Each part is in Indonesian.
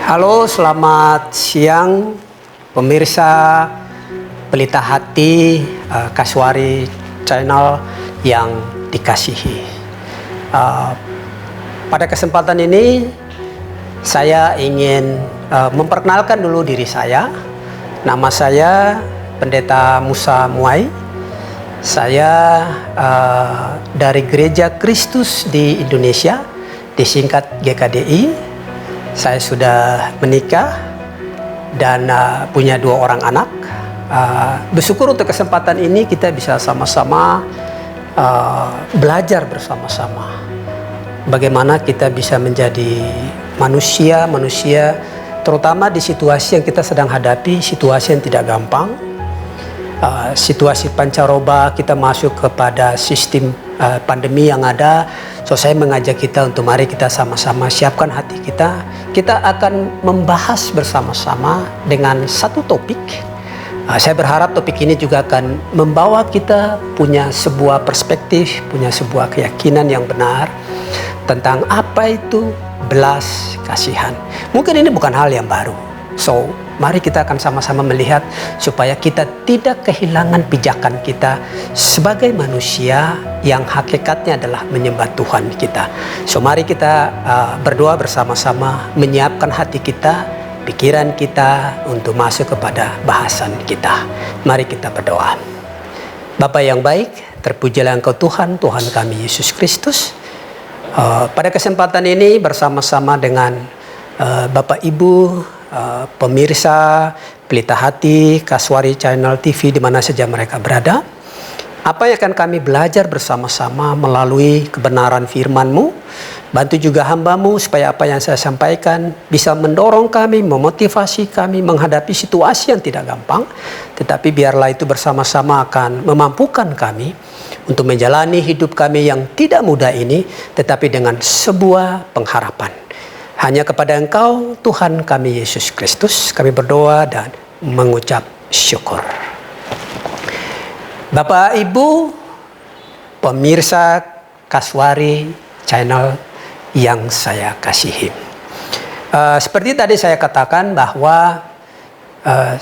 Halo, selamat siang pemirsa Pelita Hati Kasuari Channel yang dikasihi. Pada kesempatan ini saya ingin memperkenalkan dulu diri saya. Nama saya Pendeta Musa Muai. Saya dari Gereja Kristus di Indonesia, disingkat GKDI. Saya sudah menikah dan punya 2 orang anak. Bersyukur untuk kesempatan ini kita bisa sama-sama belajar bersama-sama bagaimana kita bisa menjadi manusia terutama di situasi yang kita sedang hadapi, situasi yang tidak gampang. Situasi pancaroba, kita masuk kepada sistem pandemi yang ada. So saya mengajak kita untuk mari kita sama-sama siapkan hati kita. Kita akan membahas bersama-sama dengan satu topik. Saya berharap topik ini juga akan membawa kita punya sebuah perspektif, punya sebuah keyakinan yang benar tentang apa itu belas kasihan. Mungkin ini bukan hal yang baru. So mari kita akan sama-sama melihat supaya kita tidak kehilangan pijakan kita sebagai manusia yang hakikatnya adalah menyembah Tuhan kita. So mari kita berdoa bersama-sama, menyiapkan hati kita, pikiran kita untuk masuk kepada bahasan kita. Mari kita berdoa. Bapa yang baik, terpujilah Engkau Tuhan, Tuhan kami Yesus Kristus. Pada kesempatan ini bersama-sama dengan Bapak Ibu, pemirsa Pelita Hati Kasuari Channel TV di mana saja mereka berada, apa yang akan kami belajar bersama-sama melalui kebenaran firman-Mu. Bantu juga hamba-Mu supaya apa yang saya sampaikan bisa mendorong kami, memotivasi kami menghadapi situasi yang tidak gampang, tetapi biarlah itu bersama-sama akan memampukan kami untuk menjalani hidup kami yang tidak mudah ini, tetapi dengan sebuah pengharapan. Hanya kepada Engkau Tuhan kami Yesus Kristus kami berdoa dan mengucap syukur. Bapak Ibu pemirsa Kasuari Channel yang saya kasihi. Seperti tadi saya katakan bahwa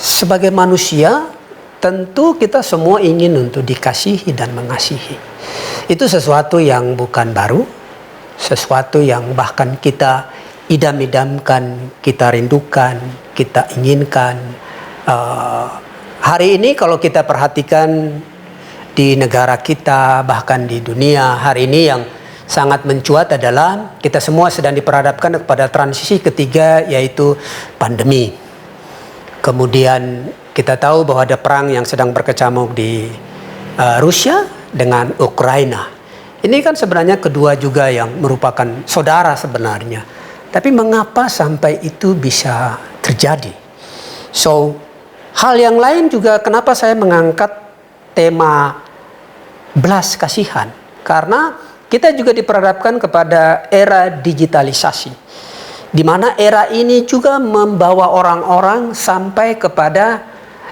sebagai manusia tentu kita semua ingin untuk dikasihi dan mengasihi. Itu sesuatu yang bukan baru, sesuatu yang bahkan kita idam-idamkan, kita rindukan, kita inginkan. Hari ini kalau kita perhatikan di negara kita, bahkan di dunia hari ini yang sangat mencuat adalah kita semua sedang diperhadapkan kepada transisi ketiga, yaitu pandemi. Kemudian kita tahu bahwa ada perang yang sedang berkecamuk di Rusia dengan Ukraina. Ini kan sebenarnya kedua juga yang merupakan saudara sebenarnya. Tapi mengapa sampai itu bisa terjadi? So, hal yang lain juga kenapa saya mengangkat tema belas kasihan. Karena kita juga diperhadapkan kepada era digitalisasi. Di mana era ini juga membawa orang-orang sampai kepada,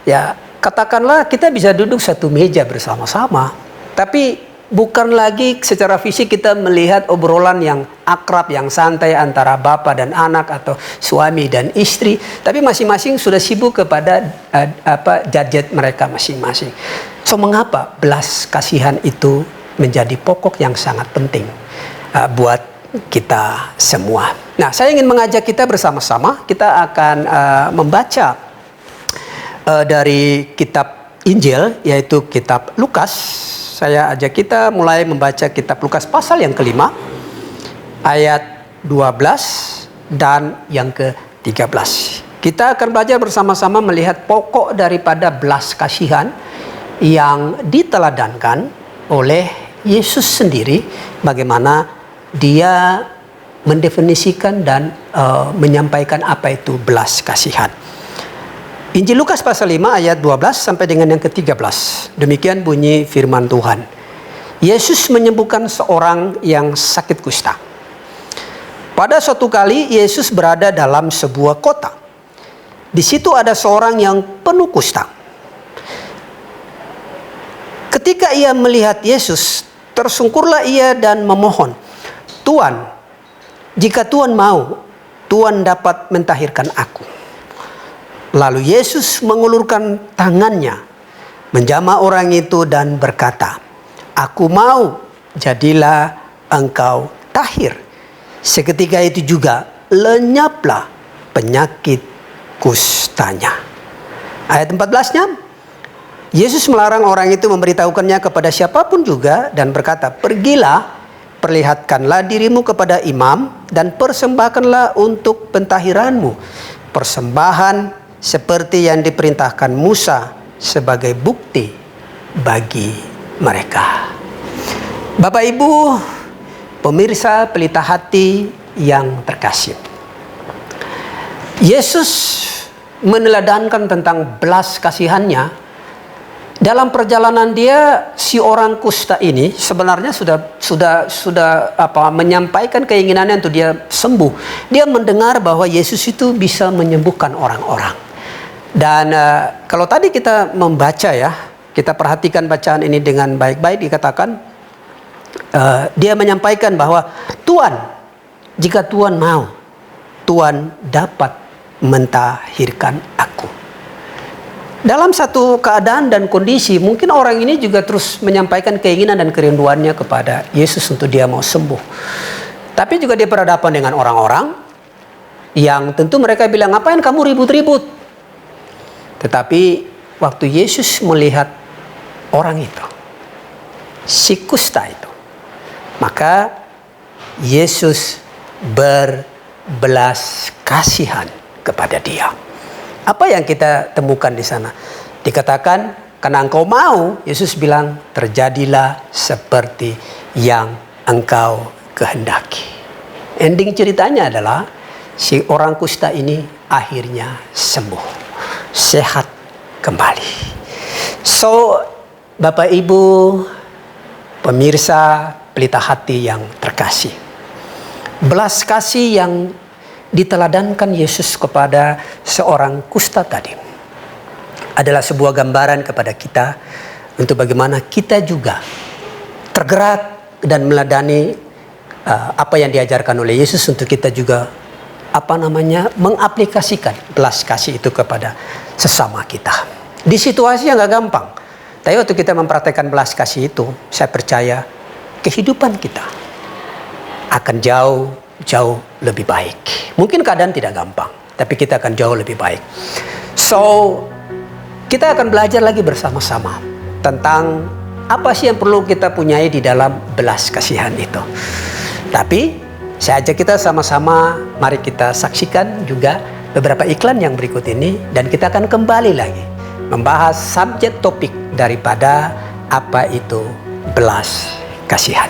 ya katakanlah kita bisa duduk satu meja bersama-sama. Tapi bukan lagi secara fisik kita melihat obrolan yang akrab, yang santai antara bapak dan anak atau suami dan istri, tapi masing-masing sudah sibuk kepada gadget mereka masing-masing. So mengapa belas kasihan itu menjadi pokok yang sangat penting buat kita semua. Nah, saya ingin mengajak kita bersama-sama, kita akan membaca dari kitab Injil, yaitu kitab Lukas. Saya ajak kita mulai membaca kitab Lukas pasal yang kelima, ayat 12 dan yang ke-13. Kita akan belajar bersama-sama melihat pokok daripada belas kasihan yang diteladankan oleh Yesus sendiri, bagaimana dia mendefinisikan dan menyampaikan apa itu belas kasihan. Injil Lukas pasal 5 ayat 12 sampai dengan yang ke-13. Demikian bunyi firman Tuhan. Yesus menyembuhkan seorang yang sakit kusta. Pada suatu kali Yesus berada dalam sebuah kota. Di situ ada seorang yang penuh kusta. Ketika ia melihat Yesus, tersungkurlah ia dan memohon, "Tuan, jika Tuan mau, Tuhan dapat mentahirkan aku. Lalu Yesus mengulurkan tangannya, menjamah orang itu dan berkata, aku mau, jadilah engkau tahir. Seketika itu juga lenyaplah penyakit kustanya. Ayat 14-nya, Yesus melarang orang itu memberitahukannya kepada siapapun juga dan berkata, pergilah, perlihatkanlah dirimu kepada imam dan persembahkanlah untuk pentahiranmu persembahan seperti yang diperintahkan Musa sebagai bukti bagi mereka. Bapak Ibu, pemirsa pelita hati yang terkasih, Yesus meneladankan tentang belas kasihannya. Dalam perjalanan dia, si orang kusta ini sebenarnya sudah menyampaikan keinginannya untuk dia sembuh. Dia mendengar bahwa Yesus itu bisa menyembuhkan orang-orang. Dan kalau tadi kita membaca ya, kita perhatikan bacaan ini dengan baik-baik, dikatakan dia menyampaikan bahwa Tuhan, jika Tuhan mau, Tuhan dapat mentahirkan aku. Dalam satu keadaan dan kondisi, mungkin orang ini juga terus menyampaikan keinginan dan kerinduannya kepada Yesus untuk dia mau sembuh. Tapi juga dia berhadapan dengan orang-orang yang tentu mereka bilang, ngapain kamu ribut-ribut? Tetapi waktu Yesus melihat orang itu, si kusta itu, maka Yesus berbelas kasihan kepada dia. Apa yang kita temukan di sana? Dikatakan, karena engkau mau, Yesus bilang, terjadilah seperti yang engkau kehendaki. Ending ceritanya adalah si orang kusta ini akhirnya sembuh, sehat kembali. So, Bapak Ibu, pemirsa pelita hati yang terkasih, belas kasih yang diteladankan Yesus kepada seorang kusta tadi adalah sebuah gambaran kepada kita untuk bagaimana kita juga tergerak dan meladani apa yang diajarkan oleh Yesus untuk kita juga mengaplikasikan belas kasih itu kepada sesama kita. Di situasi yang gak gampang, tapi waktu kita mempraktekkan belas kasih itu, saya percaya kehidupan kita akan jauh lebih baik. Mungkin keadaan tidak gampang, tapi kita akan jauh lebih baik. So, kita akan belajar lagi bersama-sama tentang apa sih yang perlu kita punyai di dalam belas kasihan itu. Tapi, saya ajak kita sama-sama, mari kita saksikan juga beberapa iklan yang berikut ini, dan kita akan kembali lagi membahas subjek topik daripada apa itu belas kasihan.